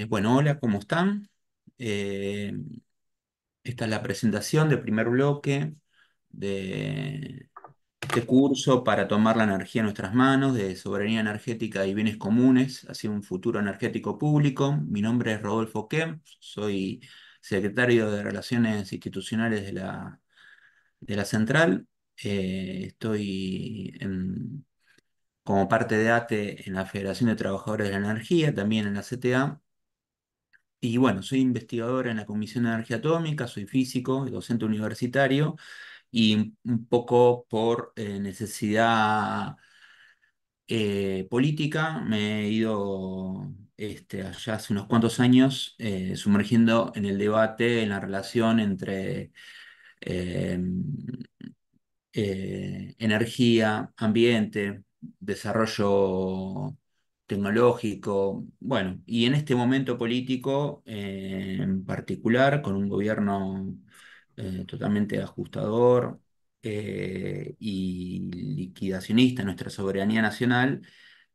Bueno, hola, ¿cómo están? Eh, Esta es la presentación del primer bloque de este curso para tomar la energía en nuestras manos, de soberanía energética y bienes comunes hacia un futuro energético público. Mi nombre es Rodolfo Kemp, soy secretario de Relaciones Institucionales de la Central. Como parte de ATE en la Federación de Trabajadores de la Energía, también en la CTA. Y bueno, soy investigador en la Comisión de Energía Atómica, soy físico y docente universitario, y un poco por necesidad política me he ido allá hace unos cuantos años sumergiendo en el debate, en la relación entre eh, energía, ambiente, desarrollo tecnológico, bueno, y en este momento político en particular, con un gobierno totalmente ajustador y liquidacionista en nuestra soberanía nacional,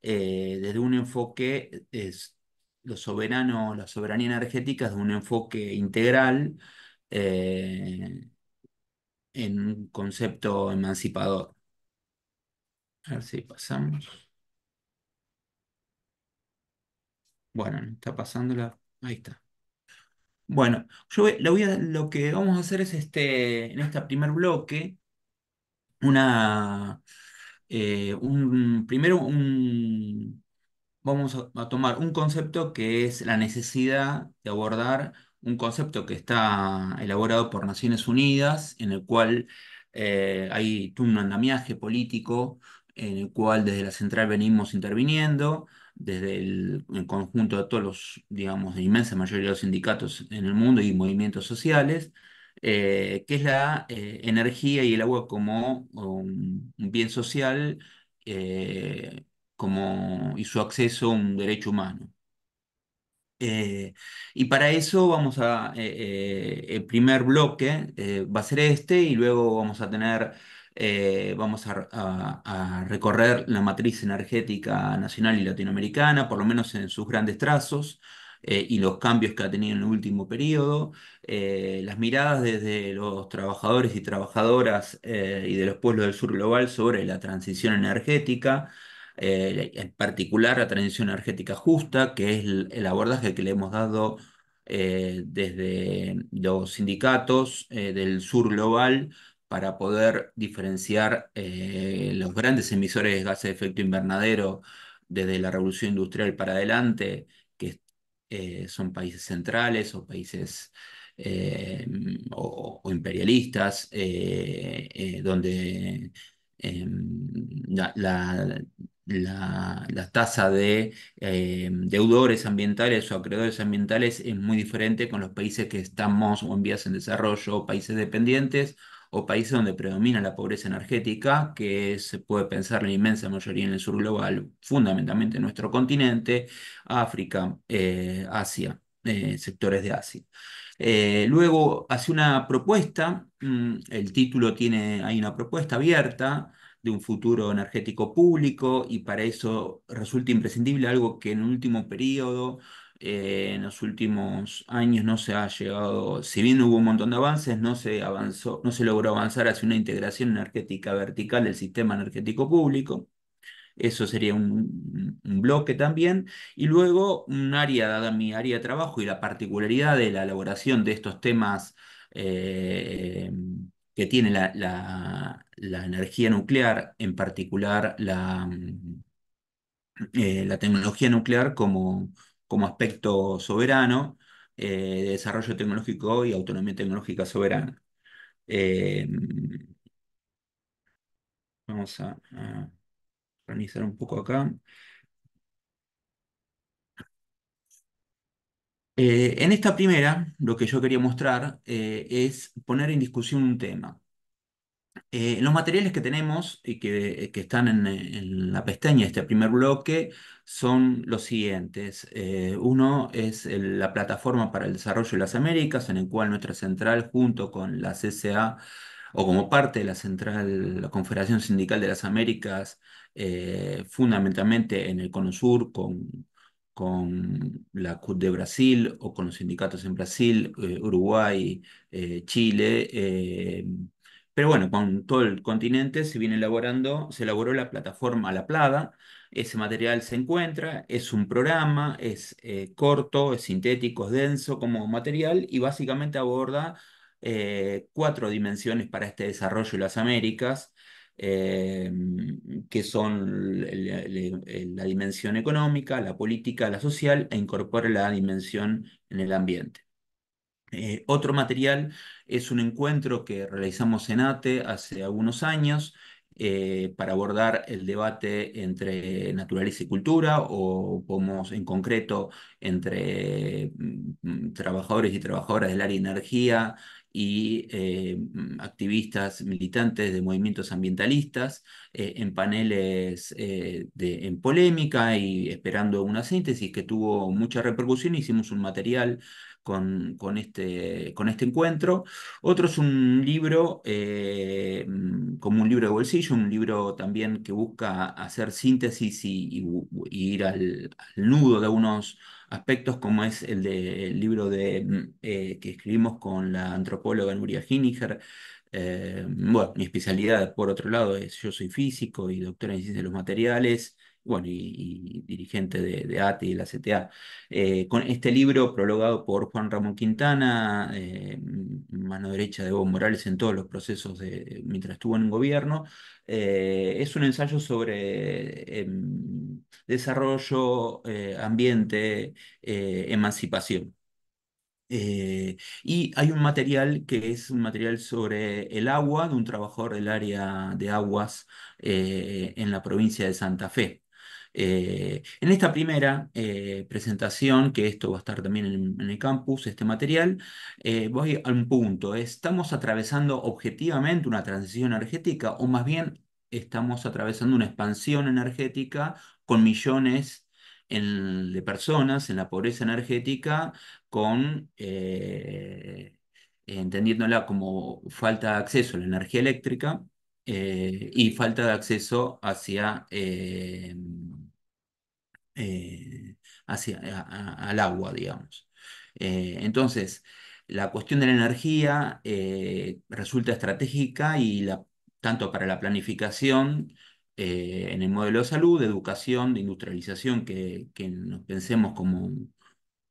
desde un enfoque es lo soberano, la soberanía energética es de un enfoque integral eh, en un concepto emancipador. A ver si pasamos. Bueno, está pasando la. Ahí está. Bueno, lo que vamos a hacer es en este primer bloque, una, primero vamos a tomar un concepto que es la necesidad de abordar un concepto que está elaborado por Naciones Unidas, en el cual hay todo un andamiaje político en el cual desde la central venimos interviniendo, desde el conjunto de todos los, digamos, la inmensa mayoría de los sindicatos en el mundo y movimientos sociales, que es la energía y el agua como un bien social. Y su acceso a un derecho humano. Y para eso el primer bloque va a ser y luego vamos a recorrer la matriz energética nacional y latinoamericana, por lo menos en sus grandes trazos, y los cambios que ha tenido en el último periodo, las miradas desde los trabajadores y trabajadoras y de los pueblos del sur global sobre la transición energética, en particular la transición energética justa, que es el abordaje que le hemos dado desde los sindicatos del sur global para poder diferenciar los grandes emisores de gases de efecto invernadero desde la revolución industrial para adelante, que son países centrales o países o imperialistas, donde la tasa de deudores ambientales o acreedores ambientales es muy diferente con los países que estamos o en vías en desarrollo, o países dependientes o países donde predomina la pobreza energética, que se puede pensar la inmensa mayoría en el sur global, fundamentalmente en nuestro continente, África, Asia, sectores de Asia. Luego hace una propuesta, el título hay una propuesta abierta de un futuro energético público y para eso resulta imprescindible algo que en el último periodo, en los últimos años no se ha llegado, si bien hubo un montón de avances, no se avanzó, no se logró avanzar hacia una integración energética vertical del sistema energético público. Eso sería un bloque también. Y luego un área, dada mi área de trabajo y la particularidad de la elaboración de estos temas eh, que tiene la energía nuclear, en particular la tecnología nuclear como aspecto soberano de desarrollo tecnológico y autonomía tecnológica soberana. Eh, Vamos a organizar un poco acá. En esta primera, lo que yo quería mostrar es poner en discusión un tema. Los materiales que tenemos y que están en la pestaña de este primer bloque son los siguientes. Uno es la plataforma para el desarrollo de las Américas, en el cual nuestra central, junto con la CCA, o como parte de la central, la Confederación Sindical de las Américas, fundamentalmente en el Cono Sur, con la CUT de Brasil o con los sindicatos en Brasil, Uruguay, Chile. Pero bueno, con todo el continente se viene elaborando, se elaboró la plataforma La Plada. Ese material se encuentra, es un programa, es corto, es sintético, es denso como material y básicamente aborda cuatro dimensiones para este desarrollo de las Américas, eh, que son la dimensión económica, la política, la social, e incorpora la dimensión en el ambiente. Otro material es un encuentro que realizamos en ATE hace algunos años, para abordar el debate entre naturaleza y cultura, o como en concreto entre trabajadores y trabajadoras del área de energía y activistas militantes de movimientos ambientalistas, en paneles en polémica y esperando una síntesis que tuvo mucha repercusión. Hicimos un material con este encuentro. Otro es un libro, como un libro de bolsillo, un libro también que busca hacer síntesis y ir al nudo de algunos aspectos, como es el libro que escribimos con la antropóloga Nuria Giniger. Bueno, mi especialidad, por otro lado, yo soy físico y doctora en ciencias de los materiales, bueno, y dirigente de ATE y de la CTA. Con este libro, prologado por Juan Ramón Quintana, mano derecha de Evo Morales en todos los procesos mientras estuvo en gobierno, es un ensayo sobre desarrollo, ambiente, emancipación. Y hay un material que es un material sobre el agua de un trabajador del área de aguas en la provincia de Santa Fe. En esta primera presentación, que esto va a estar también en el campus, este material, voy a un punto. ¿Estamos atravesando objetivamente una transición energética o más bien estamos atravesando una expansión energética con millones de personas en la pobreza energética, con entendiéndola como falta de acceso a la energía eléctrica, y falta de acceso eh, al agua, digamos. Entonces, la cuestión de la energía resulta estratégica tanto para la planificación en el modelo de salud, de educación, de industrialización que nos pensemos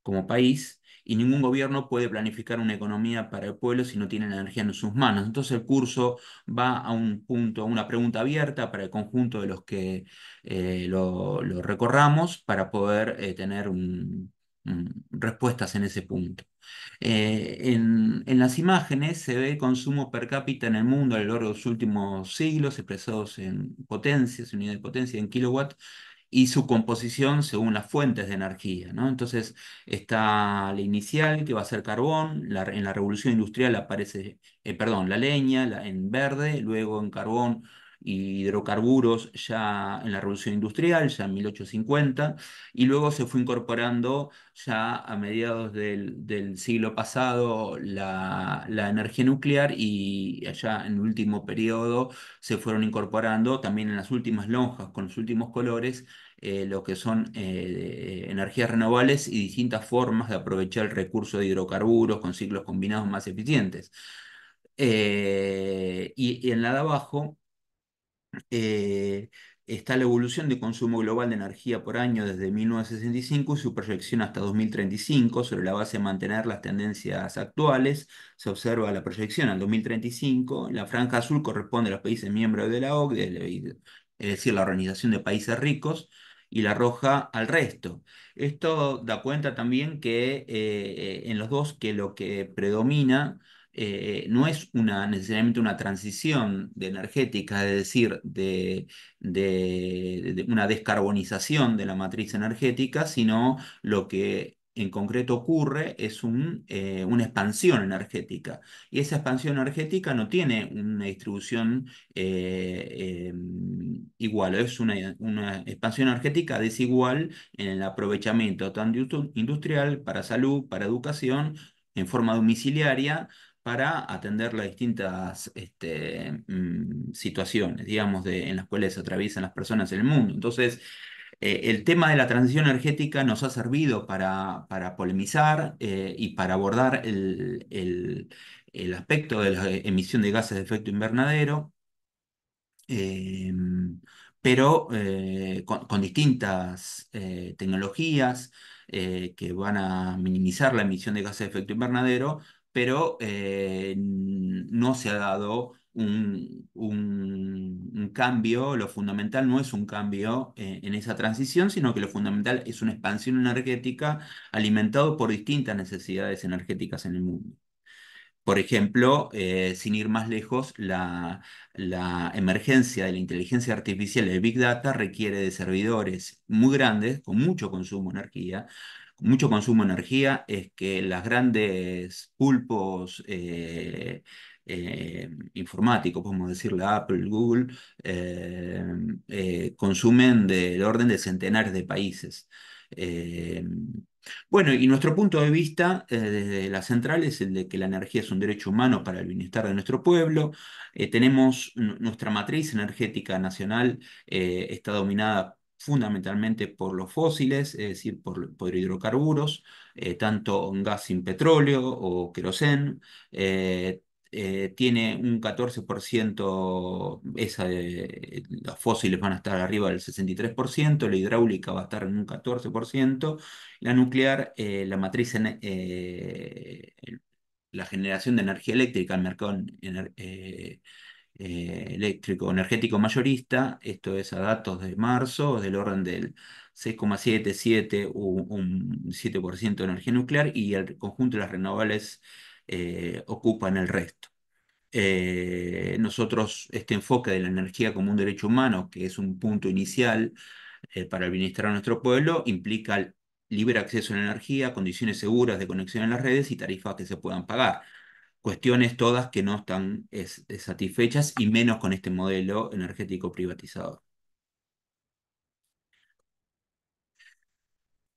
como país, y ningún gobierno puede planificar una economía para el pueblo si no tiene la energía en sus manos. Entonces el curso va a un punto, a una pregunta abierta para el conjunto de los que lo recorramos, para poder tener respuestas en ese punto. En las imágenes se ve el consumo per cápita en el mundo a lo largo de los últimos siglos, expresados en potencias, unidades de potencia, en kilowatt, y su composición según las fuentes de energía, ¿no? Entonces está la inicial, que va a ser carbón. En la revolución industrial aparece, perdón, la leña en verde, luego en carbón y hidrocarburos ya en la revolución industrial, ya en 1850, y luego se fue incorporando ya a mediados del siglo pasado la energía nuclear, y allá en el último periodo se fueron incorporando también en las últimas lonjas con los últimos colores, lo que son energías renovables y distintas formas de aprovechar el recurso de hidrocarburos con ciclos combinados más eficientes. Y en la de abajo eh, está la evolución de consumo global de energía por año desde 1965 y su proyección hasta 2035. Sobre la base de mantener las tendencias actuales, se observa la proyección al 2035. La franja azul corresponde a los países miembros de la OCDE, es decir, la Organización de Países Ricos, y la roja al resto. Esto da cuenta también que en los dos, que lo que predomina no es necesariamente una transición de energética, es decir, de una descarbonización de la matriz energética, sino lo que en concreto ocurre es una expansión energética. Y esa expansión energética no tiene una distribución igual, es una expansión energética desigual en el aprovechamiento tanto industrial, para salud, para educación, en forma domiciliaria, para atender las distintas situaciones, digamos, en las cuales se atraviesan las personas en el mundo. Entonces, El tema de la transición energética nos ha servido para polemizar y para abordar el aspecto de la emisión de gases de efecto invernadero, eh, pero con distintas tecnologías que van a minimizar la emisión de gases de efecto invernadero, pero no se ha dado un cambio. Lo fundamental no es un cambio en esa transición, sino que lo fundamental es una expansión energética alimentado por distintas necesidades energéticas en el mundo. Por ejemplo, sin ir más lejos, la emergencia de la inteligencia artificial y el Big Data requiere de servidores muy grandes, con mucho consumo de energía. Mucho consumo de energía es que las grandes pulpos informáticos, podemos decirle Apple, Google, eh, consumen del orden de centenares de países. Eh, bueno, y nuestro punto de vista desde la central es el de que la energía es un derecho humano para el bienestar de nuestro pueblo. Tenemos nuestra matriz energética nacional está dominada fundamentalmente por los fósiles, es decir, por hidrocarburos, tanto en gas sin petróleo o querosén. eh, Tiene un 14%, los fósiles van a estar arriba del 63%, la hidráulica va a estar en un 14%, la nuclear, la generación de energía eléctrica, el mercado eléctrico energético mayorista, esto es a datos de marzo, del orden del 6,77, un 7% de energía nuclear y el conjunto de las renovables ocupan el resto. Nosotros, este enfoque de la energía como un derecho humano, que es un punto inicial para el bienestar de nuestro pueblo, implica el libre acceso a la energía, condiciones seguras de conexión en las redes y tarifas que se puedan pagar. Cuestiones todas que no están satisfechas y menos con este modelo energético privatizador.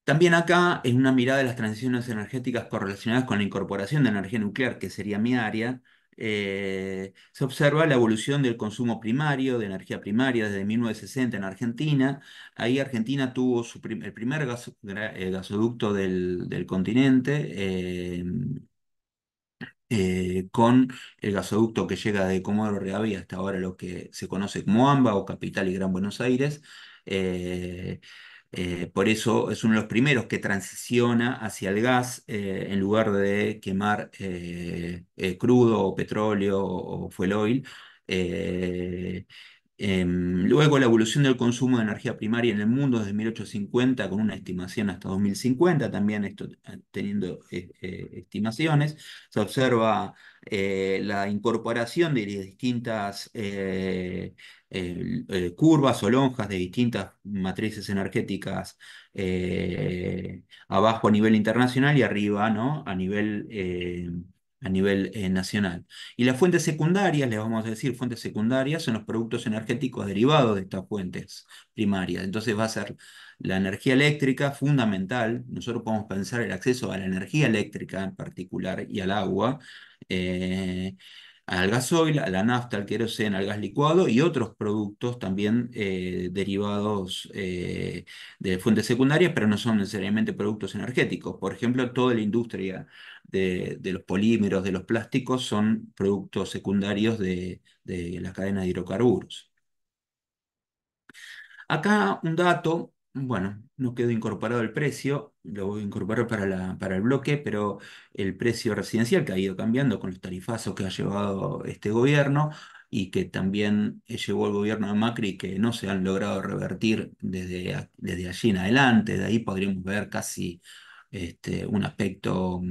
También acá, en una mirada de las transiciones energéticas correlacionadas con la incorporación de energía nuclear, que sería mi área, se observa la evolución del consumo primario, de energía primaria, desde 1960 en Argentina. Ahí Argentina tuvo el primer gasoducto del continente, con el gasoducto que llega de Comodoro Rivadavia hasta ahora lo que se conoce como AMBA o Capital y Gran Buenos Aires. Eh, por eso es uno de los primeros que transiciona hacia el gas en lugar de quemar crudo o petróleo o fuel oil. Eh, Luego la evolución del consumo de energía primaria en el mundo desde 1850 con una estimación hasta 2050, también esto teniendo estimaciones, se observa la incorporación de distintas curvas o lonjas de distintas matrices energéticas abajo a nivel internacional y arriba, ¿no? A nivel nacional. Y las fuentes secundarias, les vamos a decir, fuentes secundarias son los productos energéticos derivados de estas fuentes primarias. Entonces va a ser la energía eléctrica fundamental. Nosotros podemos pensar el acceso a la energía eléctrica en particular y al agua. eh, Al gasoil, a la nafta, al queroseno, al gas licuado y otros productos también derivados de fuentes secundarias, pero no son necesariamente productos energéticos. Por ejemplo, toda la industria de los polímeros, de los plásticos, son productos secundarios de la cadena de hidrocarburos. Acá un dato, bueno, no quedó incorporado el precio, lo voy a incorporar para el bloque, pero el precio residencial que ha ido cambiando con los tarifazos que ha llevado este gobierno y que también llevó el gobierno de Macri, que no se han logrado revertir desde allí en adelante. De ahí podríamos ver casi un aspecto,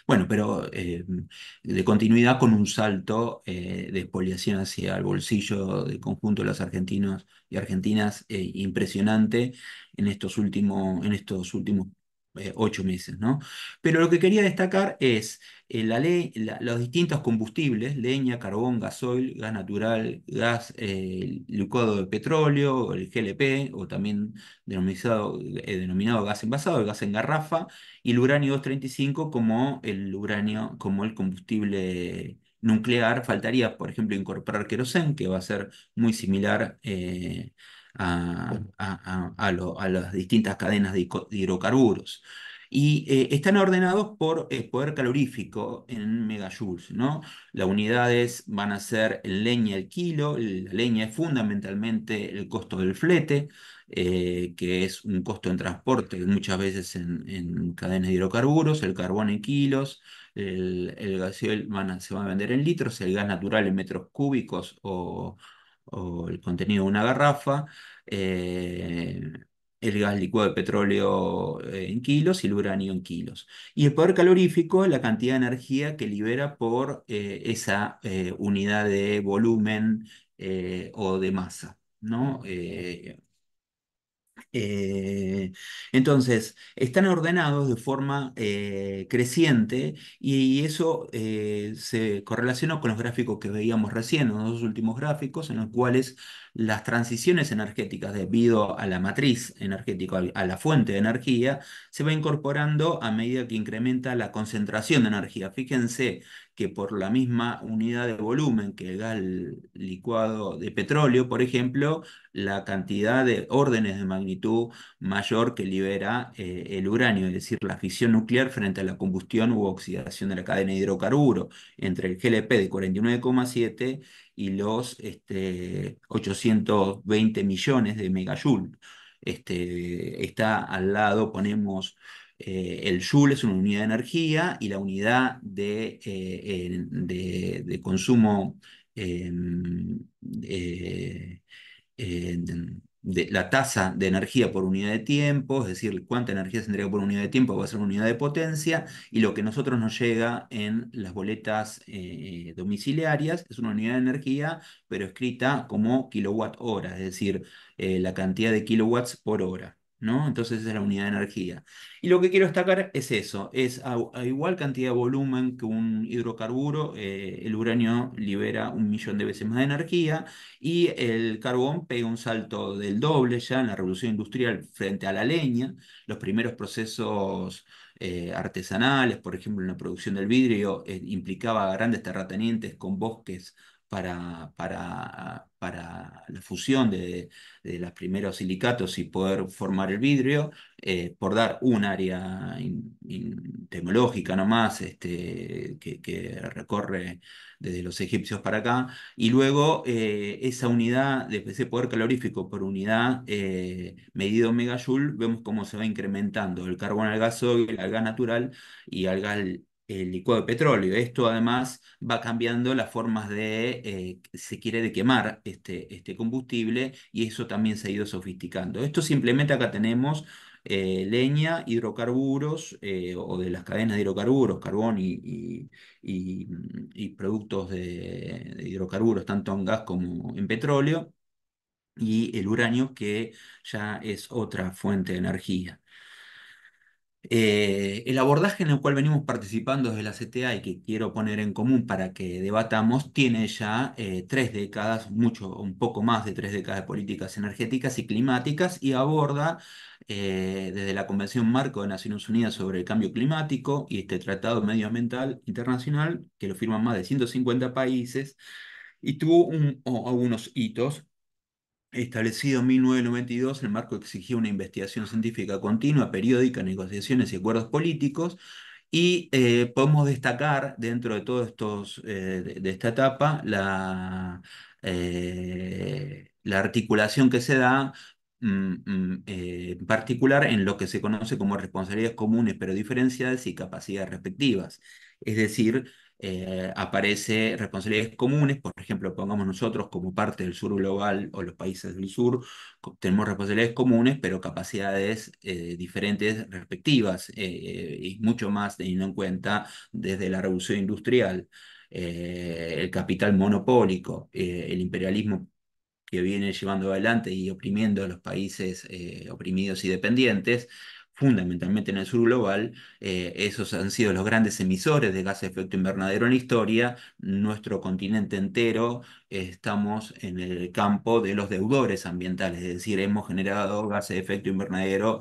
bueno, pero de continuidad con un salto de expoliación hacia el bolsillo del conjunto de los argentinos y argentinas impresionante en estos últimos 8 meses, ¿no? Pero lo que quería destacar es los distintos combustibles, leña, carbón, gasoil, gas natural, gas licuado de petróleo, el GLP, o también denominado gas envasado, el gas en garrafa, y el uranio 235 como el uranio, como el combustible nuclear. Faltaría, por ejemplo, incorporar querosén, que va a ser muy similar a las distintas cadenas de hidrocarburos. Y están ordenados por poder calorífico en megajoules, ¿no? Las unidades van a ser en leña el kilo. La leña es fundamentalmente el costo del flete, que es un costo en transporte muchas veces en cadenas de hidrocarburos, el carbón en kilos, el gasoil se va a vender en litros, el gas natural en metros cúbicos o el contenido de una garrafa, eh, el gas licuado de petróleo en kilos y el uranio en kilos. Y el poder calorífico es la cantidad de energía que libera por esa unidad de volumen o de masa, ¿no? Eh, entonces, están ordenados de forma creciente y eso se correlaciona con los gráficos que veíamos recién, los dos últimos gráficos, en los cuales las transiciones energéticas debido a la matriz energética, a la fuente de energía, se va incorporando a medida que incrementa la concentración de energía. Fíjense que por la misma unidad de volumen que el gas licuado de petróleo, por ejemplo, la cantidad de órdenes de magnitud mayor que libera el uranio, es decir, la fisión nuclear frente a la combustión u oxidación de la cadena de hidrocarburo, entre el GLP de 49,7 y los 820 millones de megajoule. Está al lado, ponemos el joule es una unidad de energía y la unidad de consumo eh, eh, la tasa de energía por unidad de tiempo, es decir, cuánta energía se entrega por unidad de tiempo va a ser una unidad de potencia, y lo que a nosotros nos llega en las boletas domiciliarias es una unidad de energía, pero escrita como kilowatt hora, es decir, la cantidad de kilowatts por hora. ¿No? Entonces esa es la unidad de energía. Y lo que quiero destacar es eso, es a igual cantidad de volumen que un hidrocarburo, el uranio libera 1 millón de veces más de energía y el carbón pega un salto del doble ya en la revolución industrial frente a la leña. Los primeros procesos artesanales, por ejemplo, en la producción del vidrio, implicaba grandes terratenientes con bosques para la fusión de los primeros silicatos y poder formar el vidrio, por dar un área tecnológica nomás, que recorre desde los egipcios para acá. Y luego esa unidad de ese poder calorífico por unidad medido en megajoule, vemos cómo se va incrementando el carbón al gasoil, al gas natural y al gas licuado de petróleo. Esto además va cambiando las formas se quiere, de quemar este combustible, y eso también se ha ido sofisticando. Esto simplemente acá tenemos leña, hidrocarburos o de las cadenas de hidrocarburos, carbón y productos de hidrocarburos, tanto en gas como en petróleo, y el uranio, que ya es otra fuente de energía. El abordaje en el cual venimos participando desde la CTA y que quiero poner en común para que debatamos tiene ya 3 décadas, un poco más de 3 décadas de políticas energéticas y climáticas, y aborda desde la Convención Marco de Naciones Unidas sobre el Cambio Climático y este Tratado Medioambiental Internacional, que lo firman más de 150 países, y tuvo algunos hitos. Establecido en 1992, el marco exigía una investigación científica continua, periódica, negociaciones y acuerdos políticos, y podemos destacar dentro de todos estos, de esta etapa, la articulación que se da, en particular en lo que se conoce como responsabilidades comunes pero diferenciadas y capacidades respectivas. Es decir, aparece responsabilidades comunes, por ejemplo, pongamos nosotros como parte del sur global o los países del sur, tenemos responsabilidades comunes, pero capacidades diferentes respectivas, y mucho más teniendo en cuenta desde la revolución industrial, el capital monopólico, el imperialismo que viene llevando adelante y oprimiendo a los países oprimidos y dependientes, fundamentalmente en el sur global. Esos han sido los grandes emisores de gases de efecto invernadero en la historia. Nuestro continente entero estamos en el campo de los deudores ambientales, es decir, hemos generado gases de efecto invernadero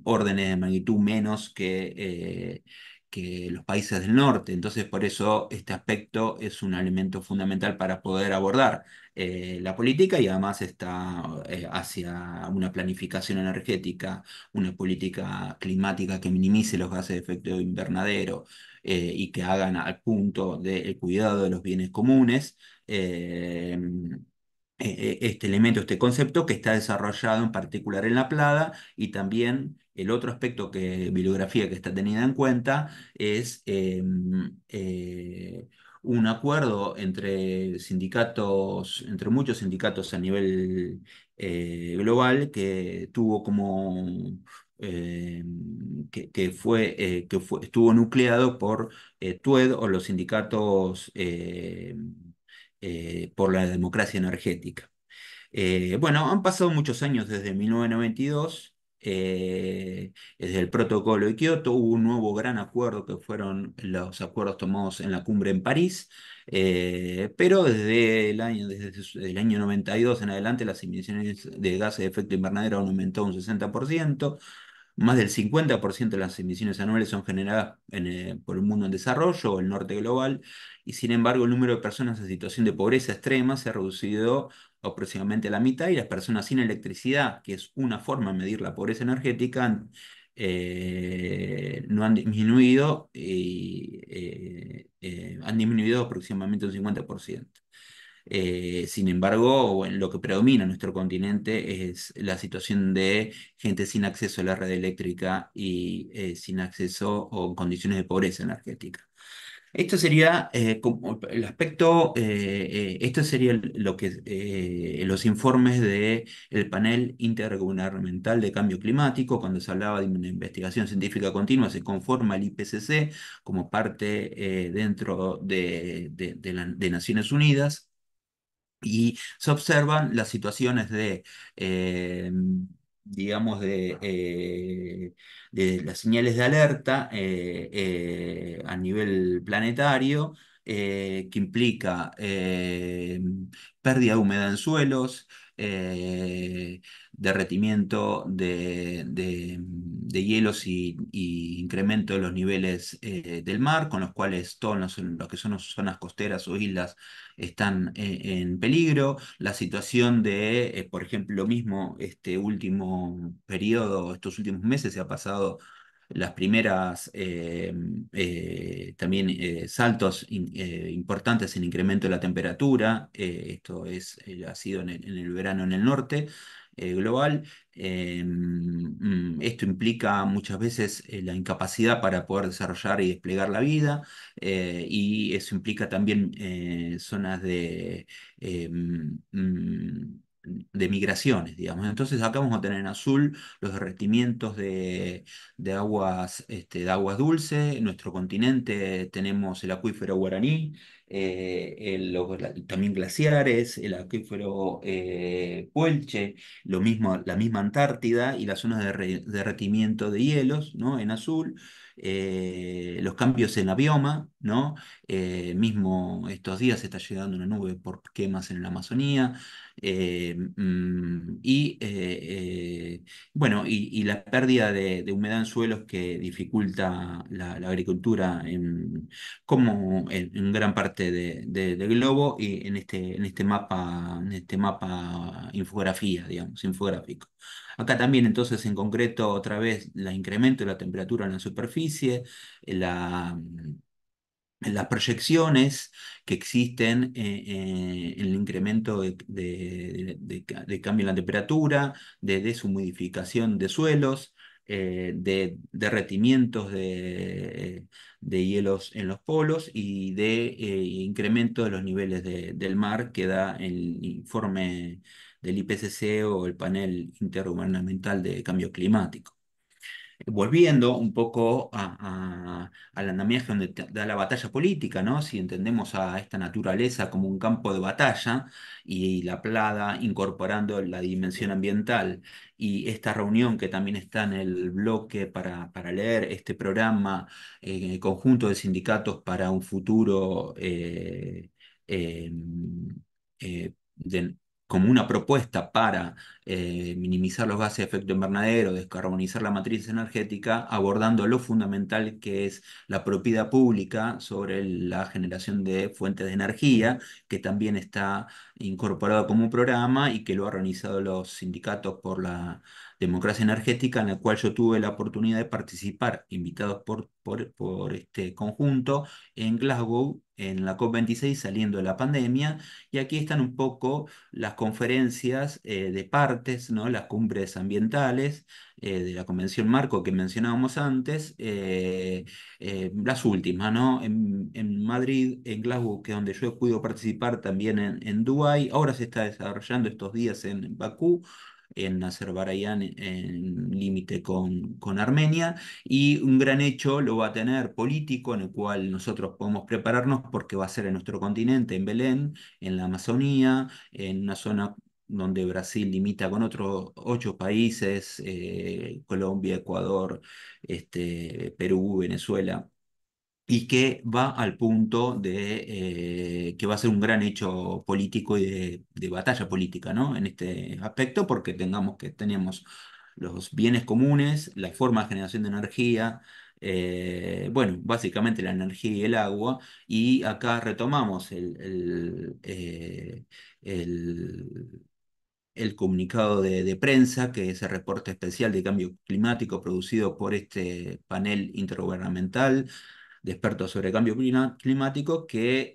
órdenes de magnitud menos que los países del norte. Entonces, por eso este aspecto es un elemento fundamental para poder abordar la política y además está hacia una planificación energética, una política climática que minimice los gases de efecto invernadero y que hagan al punto del cuidado de los bienes comunes. eh, este elemento, este concepto que está desarrollado en particular en La Plata y también el otro aspecto que bibliografía que está tenida en cuenta es un acuerdo entre sindicatos, entre muchos sindicatos a nivel global que tuvo como eh, estuvo nucleado por TUED o los sindicatos por la democracia energética. Bueno, han pasado muchos años desde 1992, desde el Protocolo de Kioto, hubo un nuevo gran acuerdo que fueron los acuerdos tomados en la cumbre en París, pero desde el año 92 en adelante las emisiones de gases de efecto invernadero han aumentado un 60%. Más del 50% de las emisiones anuales son generadas por el mundo en desarrollo o el norte global, y sin embargo el número de personas en situación de pobreza extrema se ha reducido aproximadamente a la mitad y las personas sin electricidad, que es una forma de medir la pobreza energética, no han disminuido y han disminuido aproximadamente un 50%. Sin embargo, bueno, lo que predomina en nuestro continente es la situación de gente sin acceso a la red eléctrica y sin acceso o en condiciones de pobreza energética. Esto sería como el aspecto, esto sería lo que los informes del panel intergubernamental de cambio climático. Cuando se hablaba de una investigación científica continua, se conforma el IPCC como parte dentro de Naciones Unidas y se observan las situaciones eh, digamos, de las señales de alerta a nivel planetario, que implica pérdida de humedad en suelos, derretimiento de hielos y incremento de los niveles del mar, con los cuales todos los que son zonas costeras o islas están en peligro. La situación de, por ejemplo, lo mismo, este último periodo, estos últimos meses se ha pasado las primeras también saltos importantes en incremento de la temperatura. Esto ha sido en el verano en el norte global. Esto implica muchas veces la incapacidad para poder desarrollar y desplegar la vida, y eso implica también zonas eh, mm, de migraciones, digamos. Entonces acá vamos a tener en azul los derretimientos de aguas dulces. En nuestro continente tenemos el acuífero guaraní, también glaciares, el acuífero Puelche, lo mismo, la misma Antártida y las zonas de derretimiento de hielos, ¿no? En azul. Los cambios en la bioma, ¿no? Mismo estos días está llegando una nube por quemas en la Amazonía. Bueno, y la pérdida de humedad en suelos que dificulta la agricultura como en gran parte del globo y en este mapa infografía, digamos, infográfico. Acá también entonces en concreto otra vez el incremento de la temperatura en la superficie, la las proyecciones que existen en el incremento de cambio en la temperatura, de deshumidificación de suelos, de derretimientos de hielos en los polos y de incremento de los niveles del mar que da el informe del IPCC o el panel intergubernamental de cambio climático. Volviendo un poco al andamiaje donde da la batalla política, ¿no? Si entendemos a esta naturaleza como un campo de batalla y la Plada incorporando la dimensión ambiental y esta reunión que también está en el bloque para leer este programa conjunto de sindicatos para un futuro eh, como una propuesta para minimizar los gases de efecto invernadero, descarbonizar la matriz energética, abordando lo fundamental que es la propiedad pública sobre la generación de fuentes de energía, que también está incorporado como un programa y que lo han organizado los sindicatos por la democracia energética, en la cual yo tuve la oportunidad de participar, invitados por este conjunto, en Glasgow, en la COP26, saliendo de la pandemia. Y aquí están un poco las conferencias de partes, ¿no? Las cumbres ambientales de la Convención Marco que mencionábamos antes, las últimas, ¿no? En Madrid, en Glasgow, que es donde yo he podido participar, también en Dubái. Ahora se está desarrollando estos días en Bakú, en Azerbaiyán, en límite con Armenia, y un gran hecho lo va a tener político en el cual nosotros podemos prepararnos porque va a ser en nuestro continente, en Belén, en la Amazonía, en una zona donde Brasil limita con otros 8 países, Colombia, Ecuador, Perú, Venezuela, y que va al punto de que va a ser un gran hecho político y de batalla política, ¿no? En este aspecto, porque tenemos los bienes comunes, la forma de generación de energía, bueno, básicamente la energía y el agua, y acá retomamos el el comunicado de prensa, que es el reporte especial de cambio climático producido por este panel intergubernamental de expertos sobre cambio climático que,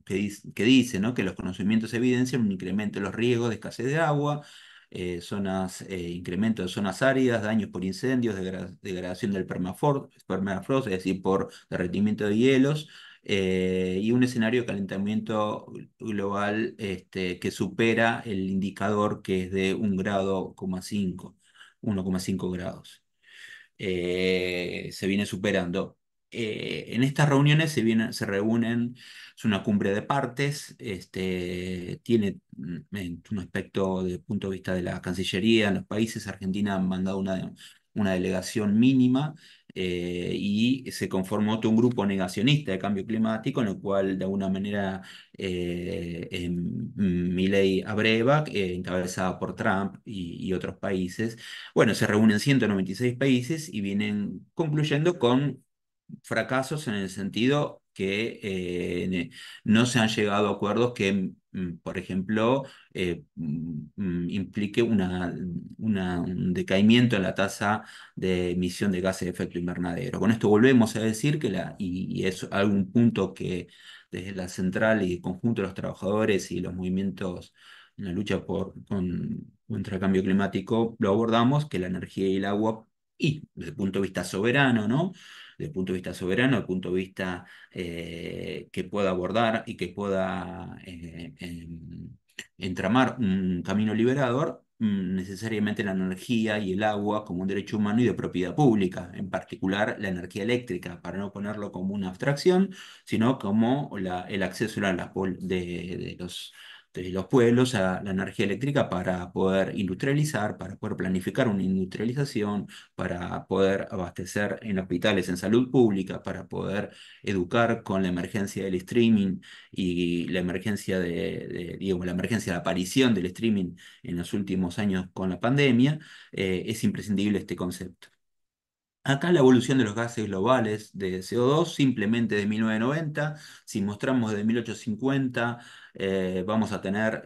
que dice, ¿no? Que los conocimientos evidencian un incremento de los riesgos de escasez de agua, incremento de zonas áridas, daños por incendios, degradación del permafrost, es decir, por derretimiento de hielos. Y un escenario de calentamiento global que supera el indicador que es de 1,5 grados. Se viene superando. En estas reuniones se reúnen, es una cumbre de partes, tiene un aspecto desde el punto de vista de la Cancillería en los países. Argentina ha mandado una delegación mínima, y se conformó todo un grupo negacionista de cambio climático, en el cual de alguna manera Milei abreva, encabezada por Trump y otros países. Bueno, se reúnen 196 países y vienen concluyendo con fracasos en el sentido que no se han llegado a acuerdos que, por ejemplo, implique un decaimiento en la tasa de emisión de gases de efecto invernadero. Con esto volvemos a decir y es algún punto que desde la central y el conjunto de los trabajadores y los movimientos en la lucha contra el cambio climático, lo abordamos, que la energía y el agua, y desde el punto de vista soberano, ¿no? Desde el punto de vista soberano, desde el punto de vista que pueda abordar y que pueda entramar un camino liberador, necesariamente la energía y el agua como un derecho humano y de propiedad pública, en particular la energía eléctrica, para no ponerlo como una abstracción, sino como el acceso a de los pueblos a la energía eléctrica para poder industrializar, para poder planificar una industrialización, para poder abastecer en hospitales en salud pública, para poder educar con la emergencia del streaming y la emergencia digamos, la emergencia de aparición del streaming en los últimos años con la pandemia. Es imprescindible este concepto. Acá la evolución de los gases globales de CO2 simplemente de 1990. Si mostramos desde 1850, vamos a tener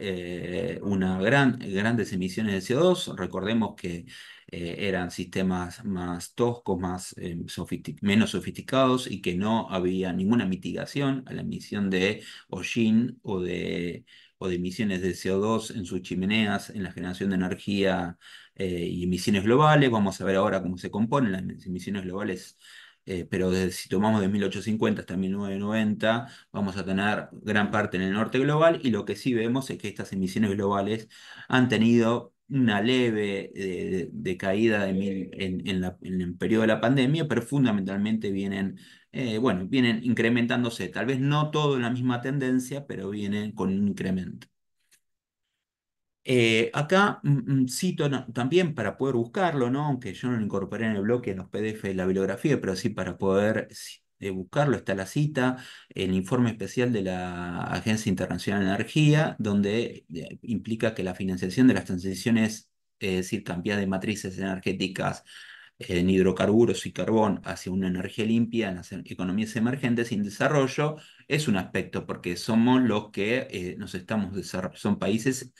grandes emisiones de CO2. Recordemos que eran sistemas más toscos, menos sofisticados, y que no había ninguna mitigación a la emisión de hollín o de emisiones de CO2 en sus chimeneas, en la generación de energía y emisiones globales. Vamos a ver ahora cómo se componen las emisiones globales, pero si tomamos de 1850 hasta 1990, vamos a tener gran parte en el norte global, y lo que sí vemos es que estas emisiones globales han tenido una leve decaída en el periodo de la pandemia, pero fundamentalmente vienen incrementándose, tal vez no todo en la misma tendencia, pero vienen con un incremento. Acá cito también para poder buscarlo, ¿no? Aunque yo no lo incorporé en el bloque, en los PDF de la bibliografía, pero sí para poder buscarlo, está la cita, el informe especial de la Agencia Internacional de Energía, donde implica que la financiación de las transiciones, es decir, cambiar de matrices energéticas en hidrocarburos y carbón hacia una energía limpia en las economías emergentes y en desarrollo, es un aspecto, porque somos los que nos estamos desarrollando, son países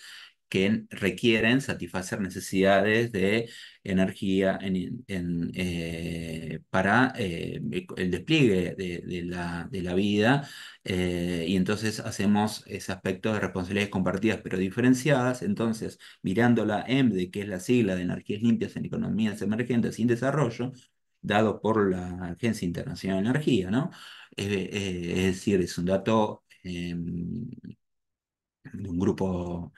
que requieren satisfacer necesidades de energía para el despliegue de la vida, y entonces hacemos ese aspecto de responsabilidades compartidas pero diferenciadas. Entonces, mirando la EMDE, que es la sigla de energías limpias en economías emergentes sin desarrollo, dado por la Agencia Internacional de Energía, ¿no? Es decir, es un dato de un grupo,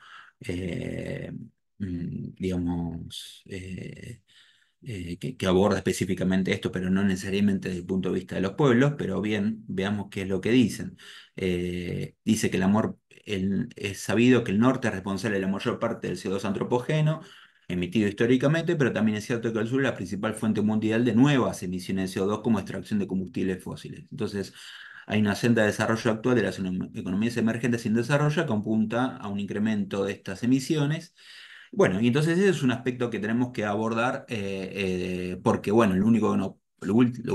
eh, digamos, que aborda específicamente esto, pero no necesariamente desde el punto de vista de los pueblos, pero bien, veamos qué es lo que dicen. Dice que es sabido que el norte es responsable de la mayor parte del CO2 antropogeno emitido históricamente, pero también es cierto que el sur es la principal fuente mundial de nuevas emisiones de CO2 como extracción de combustibles fósiles. Entonces, hay una senda de desarrollo actual de las economías emergentes sin desarrollo que apunta a un incremento de estas emisiones. Bueno, y entonces ese es un aspecto que tenemos que abordar, porque, bueno, lo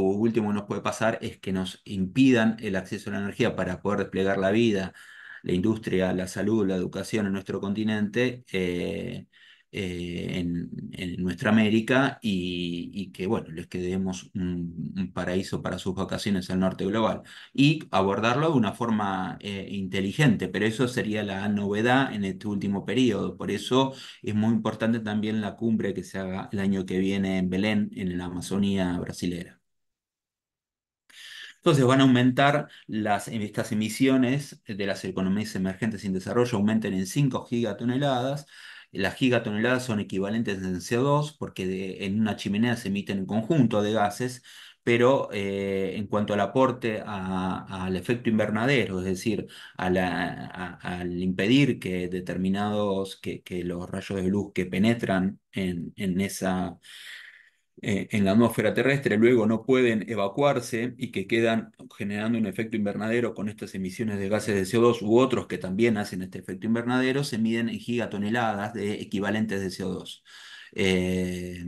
último que nos puede pasar es que nos impidan el acceso a la energía para poder desplegar la vida, la industria, la salud, la educación en nuestro continente, en nuestra América, y que, bueno, les quedemos un paraíso para sus vacaciones al norte global y abordarlo de una forma inteligente, pero eso sería la novedad en este último periodo. Por eso es muy importante también la cumbre que se haga el año que viene en Belén, en la Amazonía brasilera. Entonces van a aumentar estas emisiones de las economías emergentes sin desarrollo, aumenten en 5 gigatoneladas. Las gigatoneladas son equivalentes en CO2 porque en una chimenea se emiten un conjunto de gases, pero en cuanto al aporte al efecto invernadero, es decir, al impedir que que los rayos de luz que penetran en la atmósfera terrestre, luego no pueden evacuarse y que quedan generando un efecto invernadero con estas emisiones de gases de CO2 u otros que también hacen este efecto invernadero, se miden en gigatoneladas de equivalentes de CO2. Eh,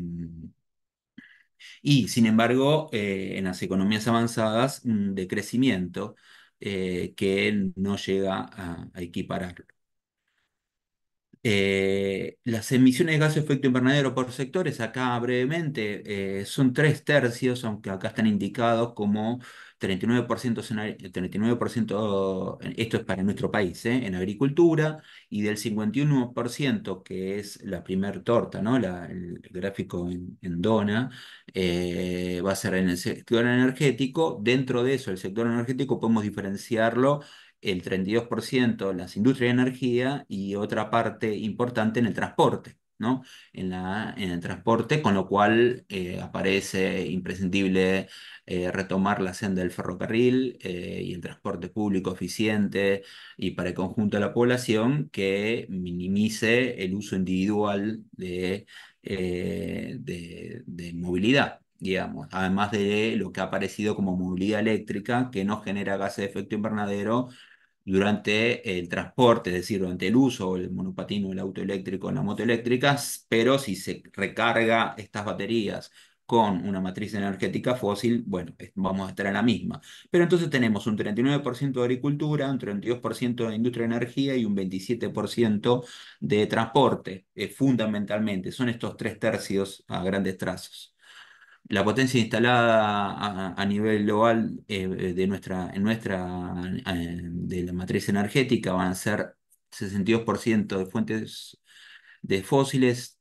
y sin embargo, en las economías avanzadas, de crecimiento que no llega a equiparar. Las emisiones de gases de efecto invernadero por sectores, acá brevemente, son 3 tercios, aunque acá están indicados como 39%, 39%, esto es para nuestro país, en agricultura, y del 51%, que es la primer torta, ¿no? El gráfico en dona, va a ser en el sector energético. Dentro de eso, el sector energético podemos diferenciarlo el 32% en las industrias de energía y otra parte importante en el transporte, ¿no? En el transporte, con lo cual aparece imprescindible retomar la senda del ferrocarril y el transporte público eficiente y para el conjunto de la población que minimice el uso individual de movilidad. Digamos, además de lo que ha aparecido como movilidad eléctrica, que no genera gases de efecto invernadero durante el transporte, es decir, durante el uso del monopatín o el auto eléctrico o la moto eléctrica, pero si se recarga estas baterías con una matriz energética fósil, bueno, vamos a estar en la misma. Pero entonces tenemos un 39% de agricultura, un 32% de industria de energía y un 27% de transporte, fundamentalmente. Son estos 3 tercios a grandes trazos. La potencia instalada a nivel global de la matriz energética van a ser 62% de fuentes de fósiles,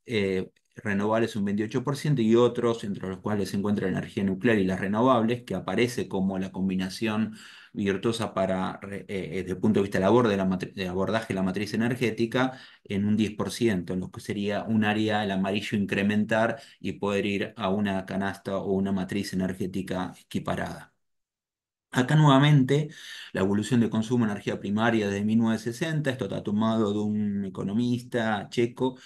renovables un 28% y otros, entre los cuales se encuentra la energía nuclear y las renovables, que aparece como la combinación virtuosa desde el punto de vista del del abordaje de la matriz energética, en un 10%, en lo que sería un área, el amarillo, incrementar y poder ir a una canasta o una matriz energética equiparada. Acá nuevamente la evolución de consumo de energía primaria desde 1960, esto está tomado de un economista checo,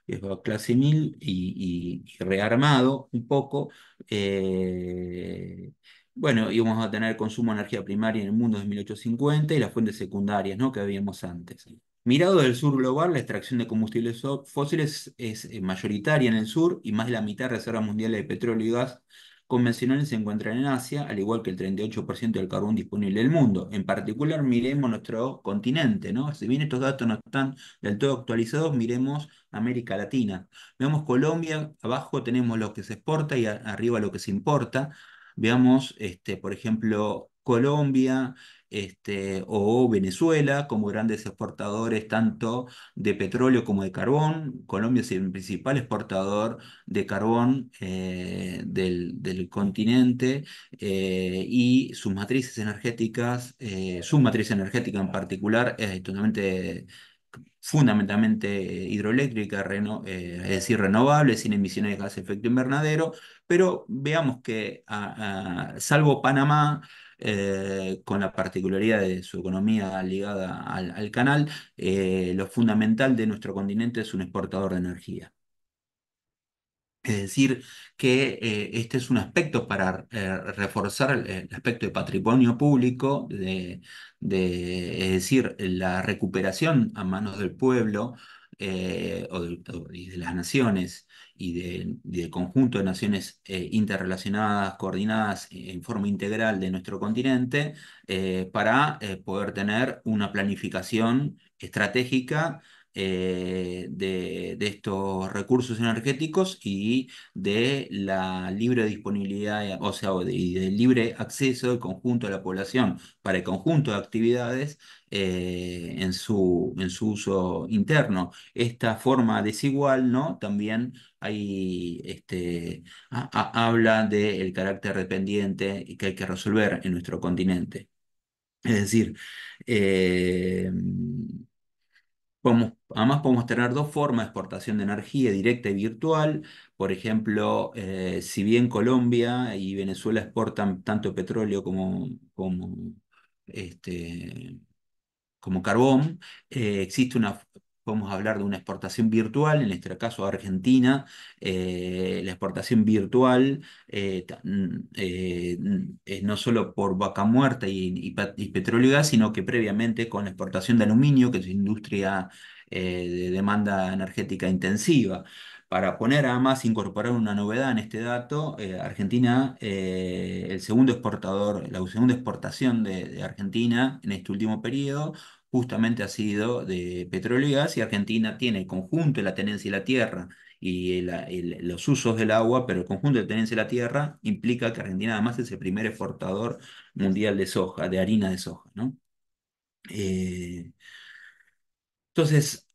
que es Václav Semil, y rearmado un poco. eh, Bueno, íbamos a tener consumo de energía primaria en el mundo de 1850 y las fuentes secundarias, ¿no? Que habíamos antes. Mirado del sur global, la extracción de combustibles fósiles es mayoritaria en el sur y más de la mitad de reservas mundiales de petróleo y gas convencionales se encuentran en Asia, al igual que el 38% del carbón disponible del mundo. En particular, miremos nuestro continente, ¿no? Si bien estos datos no están del todo actualizados, miremos América Latina. Vemos Colombia, abajo tenemos lo que se exporta y arriba lo que se importa. Veamos, por ejemplo, Colombia, o Venezuela como grandes exportadores tanto de petróleo como de carbón. Colombia es el principal exportador de carbón del continente, y sus matrices energéticas, su matriz energética en particular, es totalmente fundamentalmente hidroeléctrica, es decir, renovable, sin emisiones de gas de efecto invernadero, pero veamos que salvo Panamá, con la particularidad de su economía ligada al canal, lo fundamental de nuestro continente es un exportador de energía. Es decir, que este es un aspecto para reforzar el aspecto de patrimonio público, es decir, la recuperación a manos del pueblo, y de las naciones y del conjunto de naciones interrelacionadas, coordinadas en forma integral de nuestro continente, para poder tener una planificación estratégica de estos recursos energéticos y de la libre disponibilidad, o sea, y del libre acceso del conjunto de la población para el conjunto de actividades en su uso interno. Esta forma desigual, ¿no? También hay, habla del carácter dependiente que hay que resolver en nuestro continente. Es decir, eh, además podemos tener dos formas de exportación de energía, directa y virtual. Por ejemplo, si bien Colombia y Venezuela exportan tanto petróleo este, como carbón, podemos hablar de una exportación virtual, en este caso Argentina. La exportación virtual, es no solo por vaca muerta y petróleo y gas, sino que previamente con la exportación de aluminio, que es industria de demanda energética intensiva. Para poner además, incorporar una novedad en este dato, Argentina, el segundo exportador, la segunda exportación de Argentina en este último periodo justamente ha sido de petróleo y gas, y Argentina tiene el conjunto de la tenencia de la tierra y los usos del agua, pero el conjunto de tenencia de la tierra implica que Argentina además es el primer exportador mundial de soja, de harina de soja, ¿no? Eh, entonces,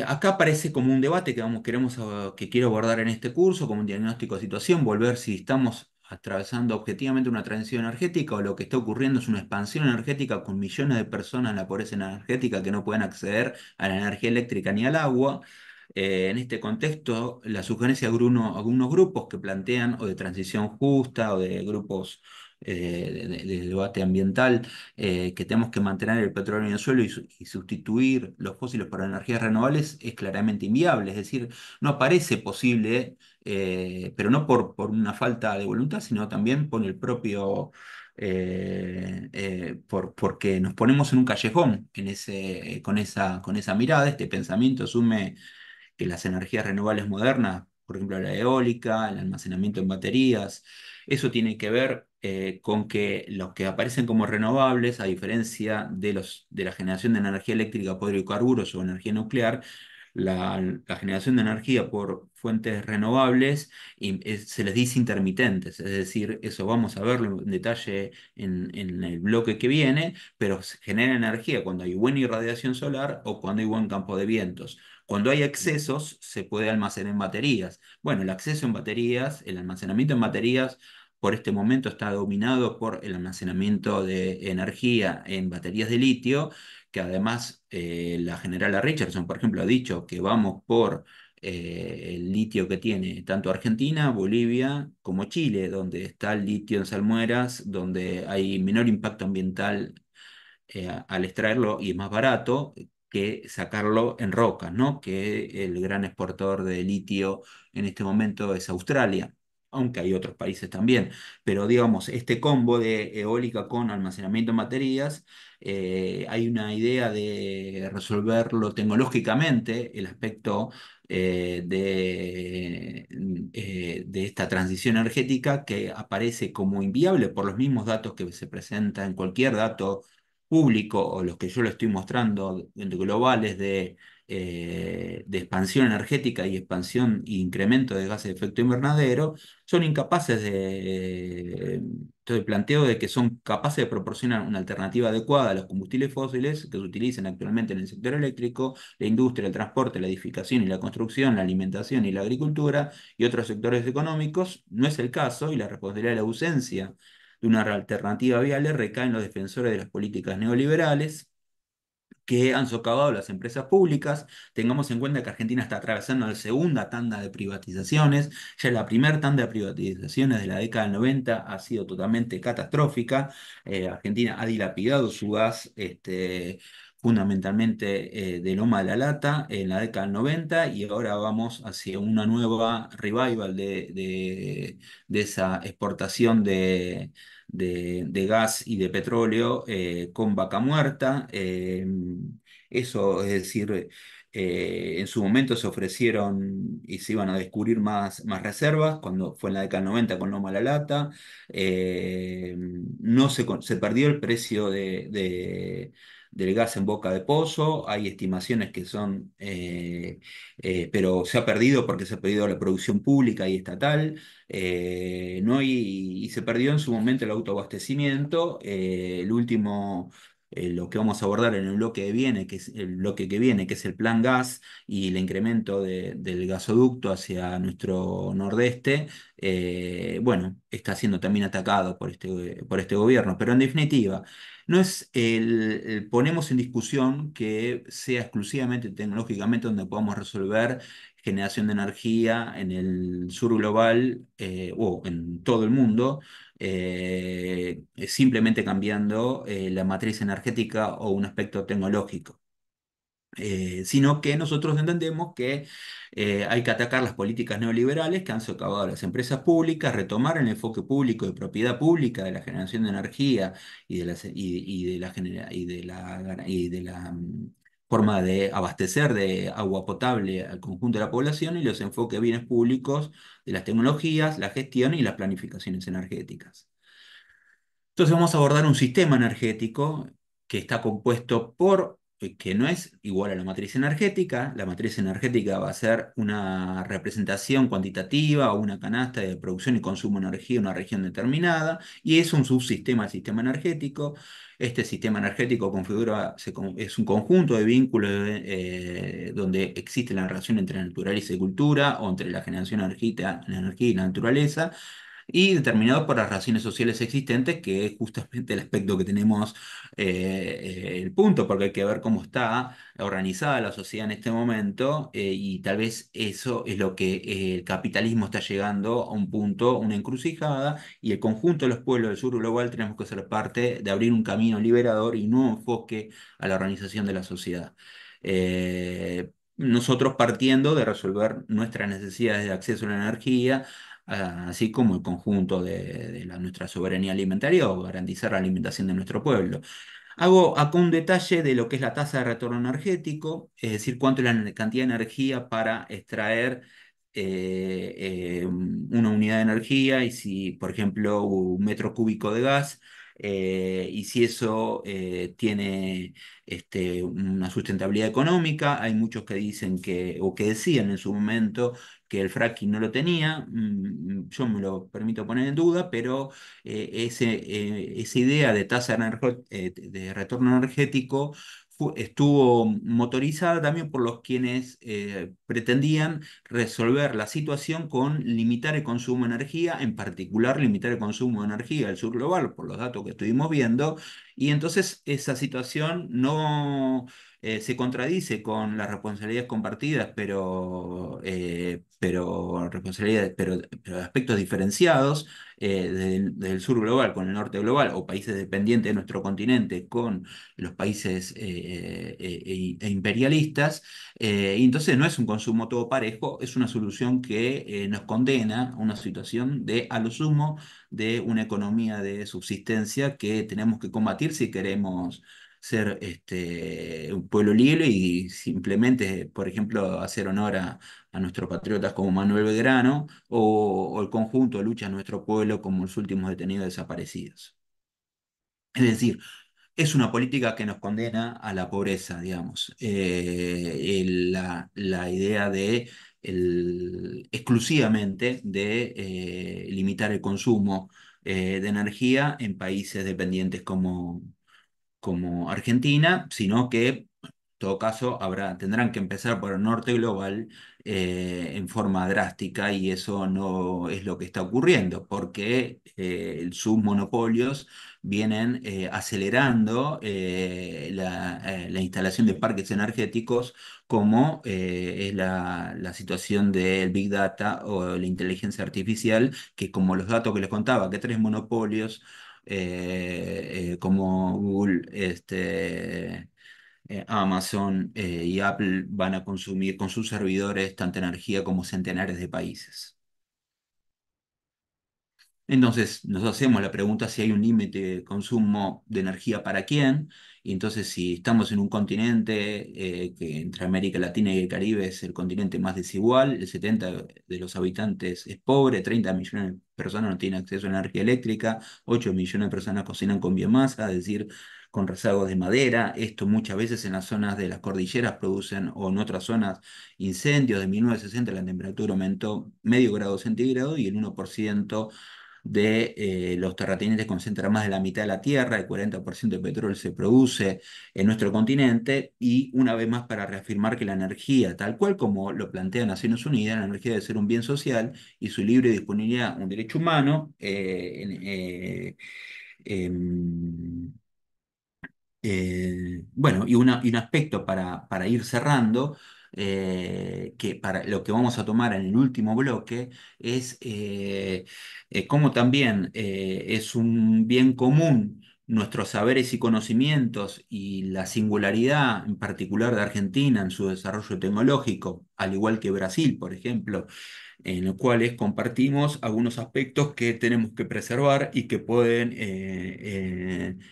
acá aparece como un debate que quiero abordar en este curso, como un diagnóstico de situación, volver si estamos atravesando objetivamente una transición energética o lo que está ocurriendo es una expansión energética con millones de personas en la pobreza energética que no pueden acceder a la energía eléctrica ni al agua. En este contexto, la sugerencia de algunos grupos que plantean o de transición justa o de grupos de debate ambiental, que tenemos que mantener el petróleo en el suelo y sustituir los fósiles por energías renovables es claramente inviable. Es decir, no parece posible, pero no por una falta de voluntad, sino también por el propio, porque nos ponemos en un callejón con esa mirada. Este pensamiento asume que las energías renovables modernas, por ejemplo la eólica, el almacenamiento en baterías, eso tiene que ver con que los que aparecen como renovables, a diferencia de la generación de energía eléctrica por hidrocarburos o energía nuclear, la generación de energía por fuentes renovables se les dice intermitentes. Es decir, eso vamos a verlo en detalle en el bloque que viene, pero se genera energía cuando hay buena irradiación solar o cuando hay buen campo de vientos. Cuando hay excesos, se puede almacenar en baterías. Bueno, el acceso en baterías, el almacenamiento en baterías, por este momento está dominado por el almacenamiento de energía en baterías de litio, que además la generala Richardson, por ejemplo, ha dicho que vamos por el litio que tiene tanto Argentina, Bolivia como Chile, donde está el litio en salmueras, donde hay menor impacto ambiental al extraerlo y es más barato que sacarlo en rocas, ¿no? Que el gran exportador de litio en este momento es Australia. aunque hay otros países también, pero digamos, este combo de eólica con almacenamiento de baterías, hay una idea de resolverlo tecnológicamente, el aspecto de esta transición energética que aparece como inviable por los mismos datos que se presentan en cualquier dato público o los que yo le estoy mostrando globales de expansión energética y expansión e incremento de gases de efecto invernadero, son incapaces entonces planteo de que son capaces de proporcionar una alternativa adecuada a los combustibles fósiles que se utilizan actualmente en el sector eléctrico, la industria, el transporte, la edificación y la construcción, la alimentación y la agricultura y otros sectores económicos. No es el caso y la responsabilidad de la ausencia de una alternativa viable recae en los defensores de las políticas neoliberales que han socavado las empresas públicas. Tengamos en cuenta que Argentina está atravesando la segunda tanda de privatizaciones. Ya la primera tanda de privatizaciones de la década del 90 ha sido totalmente catastrófica. Argentina ha dilapidado su gas, fundamentalmente de Loma de la Lata en la década del 90 y ahora vamos hacia una nueva revival de esa exportación de gas y de petróleo con Vaca Muerta. Eso, es decir, en su momento se ofrecieron y se iban a descubrir más reservas, cuando fue en la década del 90 con Loma La Lata. No se perdió el precio del gas en boca de pozo. Hay estimaciones que son, pero se ha perdido porque se ha perdido la producción pública y estatal. No, y se perdió en su momento el autoabastecimiento. El último, lo que vamos a abordar en el bloque que viene, que es el bloque que viene, que es el plan gas y el incremento del gasoducto hacia nuestro nordeste, bueno, está siendo también atacado por este gobierno. Pero en definitiva, no es ponemos en discusión que sea exclusivamente tecnológicamente donde podamos resolver generación de energía en el sur global o en todo el mundo, simplemente cambiando la matriz energética o un aspecto tecnológico. Sino que nosotros entendemos que hay que atacar las políticas neoliberales que han socavado a las empresas públicas, retomar el enfoque público de propiedad pública de la generación de energía y de la forma de abastecer de agua potable al conjunto de la población y los enfoques de bienes públicos de las tecnologías, la gestión y las planificaciones energéticas. Entonces vamos a abordar un sistema energético que está compuesto que no es igual a la matriz energética. La matriz energética va a ser una representación cuantitativa o una canasta de producción y consumo de energía en una región determinada, y es un subsistema del sistema energético. Este sistema energético es un conjunto de vínculos donde existe la relación entre la naturaleza y cultura, o entre la generación de energía y la naturaleza, y determinado por las relaciones sociales existentes, que es justamente el aspecto que tenemos, el punto, porque hay que ver cómo está organizada la sociedad en este momento, y tal vez eso es lo que el capitalismo está llegando a un punto, una encrucijada, y el conjunto de los pueblos del sur global tenemos que ser parte de abrir un camino liberador y un nuevo enfoque a la organización de la sociedad. Nosotros partiendo de resolver nuestras necesidades de acceso a la energía, así como el conjunto de nuestra soberanía alimentaria o garantizar la alimentación de nuestro pueblo. Hago acá un detalle de lo que es la tasa de retorno energético, es decir, cuánto es la cantidad de energía para extraer una unidad de energía y si, por ejemplo, un metro cúbico de gas, y si eso tiene una sustentabilidad económica. Hay muchos que dicen o que decían en su momento que el fracking no lo tenía. Yo me lo permito poner en duda, pero esa idea de de retorno energético estuvo motorizada también por los quienes pretendían resolver la situación con limitar el consumo de energía, en particular limitar el consumo de energía del sur global, por los datos que estuvimos viendo, Y entonces esa situación no se contradice con las responsabilidades compartidas, pero responsabilidades, pero aspectos diferenciados del sur global con el norte global, o países dependientes de nuestro continente con los países imperialistas. Y entonces no es un consumo todo parejo, es una solución que nos condena a una situación de, a lo sumo, de una economía de subsistencia que tenemos que combatir si queremos ser un pueblo libre y simplemente, por ejemplo, hacer honor a nuestros patriotas como Manuel Belgrano o el conjunto de lucha de nuestro pueblo como los últimos detenidos desaparecidos. Es decir, es una política que nos condena a la pobreza, digamos. La idea de exclusivamente de limitar el consumo de energía en países dependientes como Argentina, sino que en todo caso tendrán que empezar por el norte global en forma drástica y eso no es lo que está ocurriendo porque sus monopolios vienen acelerando la instalación de parques energéticos como es la situación del Big Data o la inteligencia artificial, que como los datos que les contaba, que tres monopolios como Google, Amazon y Apple van a consumir con sus servidores tanta energía como centenares de países. Entonces nos hacemos la pregunta si hay un límite de consumo de energía para quién, y entonces si estamos en un continente que entre América Latina y el Caribe es el continente más desigual, el 70 de los habitantes es pobre, 30 millones de personas no tienen acceso a energía eléctrica, 8 millones de personas cocinan con biomasa, es decir, con rezagos de madera. Esto muchas veces en las zonas de las cordilleras producen, o en otras zonas, incendios. De 1960 la temperatura aumentó medio grado centígrado y el 1% de los terratenientes concentran más de la mitad de la tierra, el 40% de petróleo se produce en nuestro continente y una vez más para reafirmar que la energía, tal cual como lo plantea Naciones Unidas, la energía debe ser un bien social y su libre disponibilidad un derecho humano. Em, bueno, y un aspecto para ir cerrando, que para lo que vamos a tomar en el último bloque, es cómo también es un bien común nuestros saberes y conocimientos y la singularidad en particular de Argentina en su desarrollo tecnológico, al igual que Brasil, por ejemplo, en los cuales compartimos algunos aspectos que tenemos que preservar y que pueden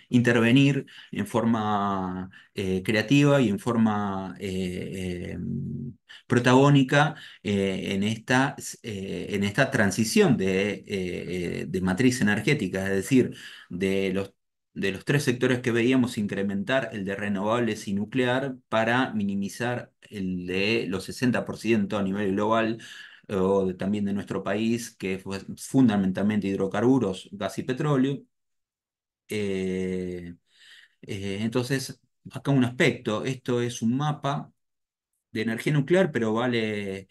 intervenir en forma creativa y en forma protagónica en esta transición de matriz energética, es decir, de los tres sectores que veíamos, incrementar el de renovables y nuclear para minimizar el de los 60% a nivel global también de nuestro país, que fue fundamentalmente hidrocarburos, gas y petróleo. Eh, entonces, acá un aspecto, esto es un mapa de energía nuclear, pero vale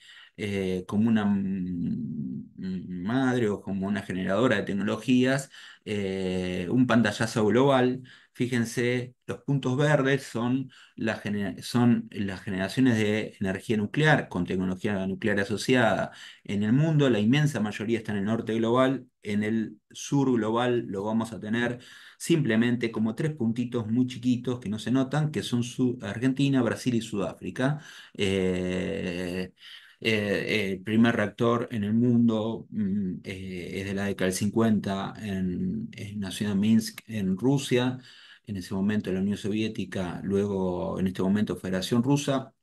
como una madre o como una generadora de tecnologías, un pantallazo global. Fíjense, los puntos verdes son las generaciones de energía nuclear con tecnología nuclear asociada en el mundo. La inmensa mayoría está en el norte global. En el sur global lo vamos a tener simplemente como tres puntitos muy chiquitos que no se notan, que son Argentina, Brasil y Sudáfrica. Eh, el primer reactor en el mundo es de la década del 50 nació en Minsk, en Rusia, en ese momento la Unión Soviética, luego en este momento Federación Rusa.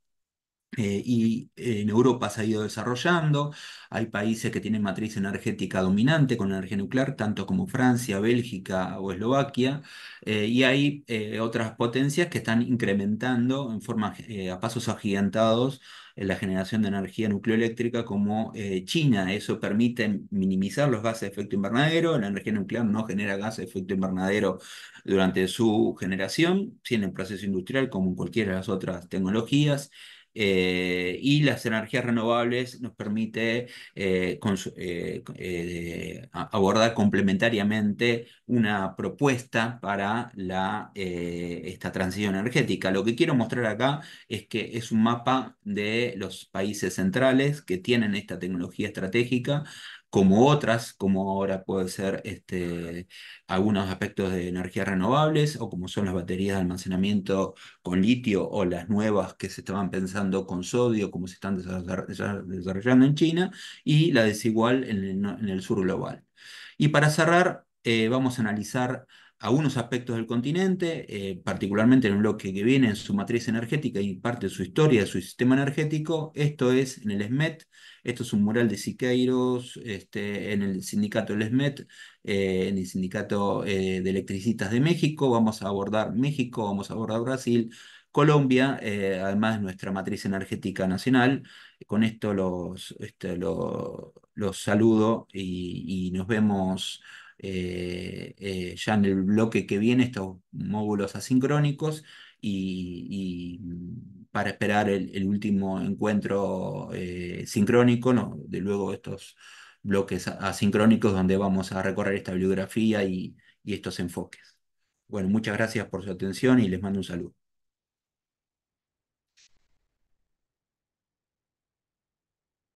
Y en Europa se ha ido desarrollando. Hay países que tienen matriz energética dominante con energía nuclear, tanto como Francia, Bélgica o Eslovaquia. Y hay otras potencias que están incrementando en forma, a pasos agigantados la generación de energía nucleoeléctrica, como China. Eso permite minimizar los gases de efecto invernadero. La energía nuclear no genera gases de efecto invernadero durante su generación, sí en el proceso industrial, como en cualquiera de las otras tecnologías. Y las energías renovables nos permite abordar complementariamente una propuesta para esta transición energética. Lo que quiero mostrar acá es que es un mapa de los países centrales que tienen esta tecnología estratégica, como otras, como ahora puede ser algunos aspectos de energías renovables, o como son las baterías de almacenamiento con litio, o las nuevas que se estaban pensando con sodio, como se están desarrollando en China, y la desigual en el sur global. Y para cerrar, vamos a analizar algunos aspectos del continente, particularmente en el bloque que viene, en su matriz energética y parte de su historia, de su sistema energético. Esto es en el SMET. Esto es un mural de Siqueiros, en el sindicato del SMET, en el sindicato de electricistas de México. Vamos a abordar México, vamos a abordar Brasil, Colombia, además de nuestra matriz energética nacional. Con esto los saludo y nos vemos ya en el bloque que viene, estos módulos asincrónicos, para esperar el último encuentro sincrónico, ¿no? De luego estos bloques asincrónicos donde vamos a recorrer esta bibliografía y estos enfoques. Bueno, muchas gracias por su atención y les mando un saludo.